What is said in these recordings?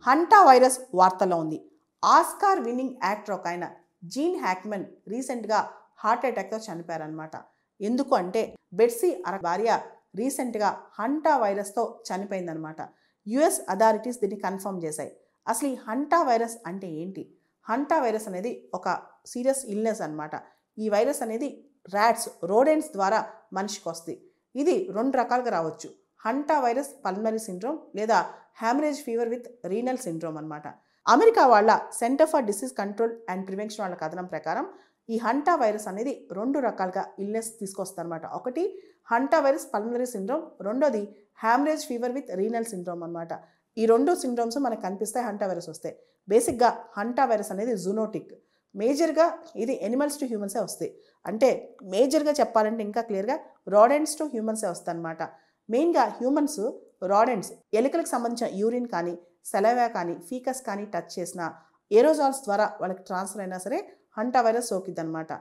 Hanta virus వార్తల్లో ఉంది. Oscar winning actor ఒక ఆయన జీన్ హ్యాక్మన్ రీసెంట్గా హార్ట్ అటాక్తో చనిపోయారనమాట. ఎందుకు అంటే బెట్సీ భార్య రీసెంట్గా హంటా వైరస్తో చనిపోయిందనమాట. యుఎస్ అథారిటీస్ దీన్ని కన్ఫర్మ్ చేశాయి. అసలు ఈ హంటా వైరస్ అంటే ఏంటి? హంటా వైరస్ అనేది ఒక సీరియస్ ఇల్నెస్ అనమాట. ఈ వైరస్ అనేది ర్యాట్స్, రోడెంట్స్ ద్వారా మనిషికి వస్తుంది. ఇది 2 రకాలుగా రావచ్చు. హంటా వైరస్ పల్మనరీ సిండ్రోమ్ లేదా haemorrhage fever with renal syndrome అనమాట. అమెరికా వాళ్ళ centre for disease control and prevention వాళ్ళ కథనం ప్రకారం ఈ హంటా వైరస్ అనేది 2 రకాలుగా ఇల్నెస్ తీసుకొస్తుంది అనమాట. ఒకటి హంటా వైరస్ పల్మనరీ సిండ్రోమ్, రెండోది haemorrhage fever with renal syndrome అనమాట. ఈ 2 సిండ్రోమ్స్ మనకు కనిపిస్తాయి హంటా వైరస్ వస్తే. బేసిక్గా హంటా వైరస్ అనేది జూనోటిక్. మేజర్గా ఇది ఎనిమల్స్ టు హ్యూమన్సే వస్తాయి. అంటే మేజర్గా చెప్పాలంటే ఇంకా క్లియర్గా రాడెంట్స్ టు హ్యూమన్సే వస్తాయి అనమాట. మెయిన్గా హ్యూమన్స్ రాడెంట్స్ ఎలుకలకు సంబంధించిన యూరిన్ కానీ, సెలవా కానీ, ఫీకస్ కానీ టచ్ చేసిన ఏరోజాల్స్ ద్వారా వాళ్ళకి ట్రాన్స్ఫర్ అయినా సరే హంటా వైరస్ సోకిద్ది అనమాట.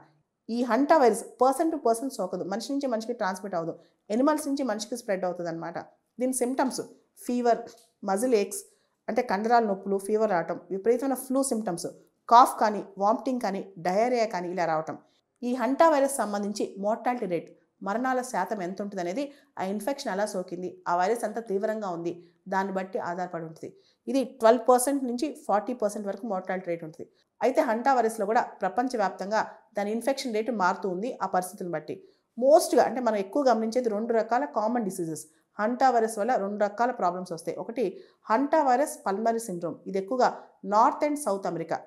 ఈ hanta virus person to person సోకదు, మనిషి నుంచి మనిషికి ట్రాన్స్మిట్ అవ్వదు, ఎనిమల్స్ నుంచి మనిషికి స్ప్రెడ్ అవుతుంది అనమాట. దీని సిమ్టమ్స్ ఫీవర్, మజిల్ ఏక్స్ అంటే కండరాల నొప్పులు, ఫీవర్ రావటం, విపరీతమైన ఫ్లూ సిమ్టమ్స్, కాఫ్ కానీ, వామిటింగ్ కానీ, డయేరియా కానీ ఇలా రావటం. ఈ హంటా వైరస్ సంబంధించి మోర్టాలిటీ రేట్, మరణాల శాతం ఎంత ఉంటుంది అనేది ఆ ఇన్ఫెక్షన్ ఎలా సోకింది, ఆ వైరస్ ఎంత తీవ్రంగా ఉంది దాన్ని బట్టి ఆధారపడి ఉంటుంది. ఇది 12% నుంచి 40% వరకు మోర్టాలిటీ రేట్ ఉంటుంది. అయితే హంటా వైరస్లో కూడా ప్రపంచవ్యాప్తంగా దాని ఇన్ఫెక్షన్ రేటు మారుతూ ఉంది ఆ పరిస్థితులను బట్టి. మోస్ట్గా అంటే మనం ఎక్కువ గమనించేది 2 రకాల కామన్ డిసీజెస్. హంటా వైరస్ వల్ల 2 రకాల ప్రాబ్లమ్స్ వస్తాయి. ఒకటి హంటా వైరస్ పల్మనరీ సిండ్రోమ్, ఇది ఎక్కువగా నార్త్ అండ్ సౌత్ అమెరికా,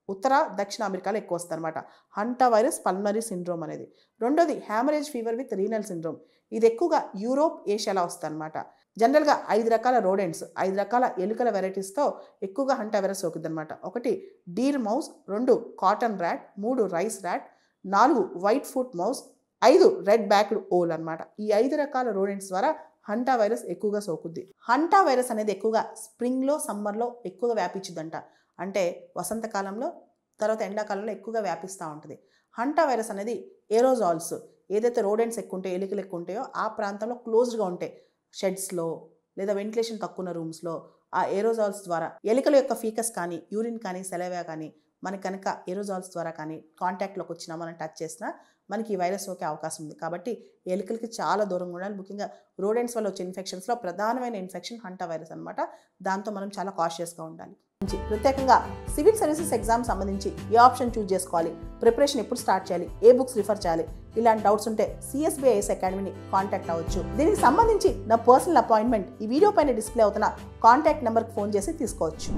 ఉత్తర దక్షిణ అమెరికాలో ఎక్కువ వస్తుంది అనమాట హంటా వైరస్ పల్మనరీ సిండ్రోమ్ అనేది. రెండోది haemorrhage fever with renal syndrome, ఇది ఎక్కువగా యూరోప్, ఏషియాలో వస్తుంది అనమాట. జనరల్గా 5 రకాల రోడెంట్స్, 5 రకాల ఎలుకల వెరైటీస్తో ఎక్కువగా హంటా వైరస్ సోకుద్ది అనమాట. 1 deer mouse, 2 cotton rat, 3 rice rat, 4 white foot mouse, 5 red backed vole అనమాట. ఈ 5 రకాల రోడెంట్స్ ద్వారా హంటా వైరస్ ఎక్కువగా సోకుద్ది. హంటా వైరస్ అనేది ఎక్కువగా స్ప్రింగ్లో, సమ్మర్లో ఎక్కువగా వ్యాపించుద్దంట. అంటే వసంతకాలంలో, తర్వాత ఎండాకాలంలో ఎక్కువగా వ్యాపిస్తూ ఉంటుంది. హంటా వైరస్ అనేది ఏరోజాల్స్, ఏదైతే రోడెంట్స్ ఎక్కువ ఉంటాయో, ఎలుకలు ఎక్కువ ఉంటాయో ఆ ప్రాంతంలో క్లోజ్డ్గా ఉంటాయి, షెడ్స్లో లేదా వెంటిలేషన్ తక్కువ ఉన్న రూమ్స్లో ఆ ఏరోజాల్స్ ద్వారా ఎలుకల యొక్క ఫీకస్ కానీ, యూరిన్ కానీ, సెలవా కానీ మనకి కనుక ఏరోజాల్స్ ద్వారా కానీ కాంటాక్ట్లోకి వచ్చినా, మనం టచ్ చేసినా మనకి ఈ వైరస్ సోకే అవకాశం ఉంది. కాబట్టి ఎలుకలకి చాలా దూరంగా ఉండాలి. ముఖ్యంగా రోడెంట్స్ వల్ల వచ్చే ఇన్ఫెక్షన్స్లో ప్రధానమైన ఇన్ఫెక్షన్ హంటా వైరస్ అనమాట. దాంతో మనం చాలా కాషియస్గా ఉండాలి. ప్రత్యేకంగా సివిల్ సర్వీసెస్ ఎగ్జామ్ సంబంధించి ఏ ఆప్షన్ చూస్ చేసుకోవాలి, ప్రిపరేషన్ ఎప్పుడు స్టార్ట్ చేయాలి, ఏ బుక్స్ రిఫర్ చేయాలి, ఇలాంటి డౌట్స్ ఉంటే CSBIS అకాడమీని కాంటాక్ట్ అవ్వచ్చు. దీనికి సంబంధించి నా పర్సనల్ అపాయింట్మెంట్ ఈ వీడియో పైన డిస్ప్లే అవుతున్న కాంటాక్ట్ నెంబర్కి ఫోన్ చేసి తీసుకోవచ్చు.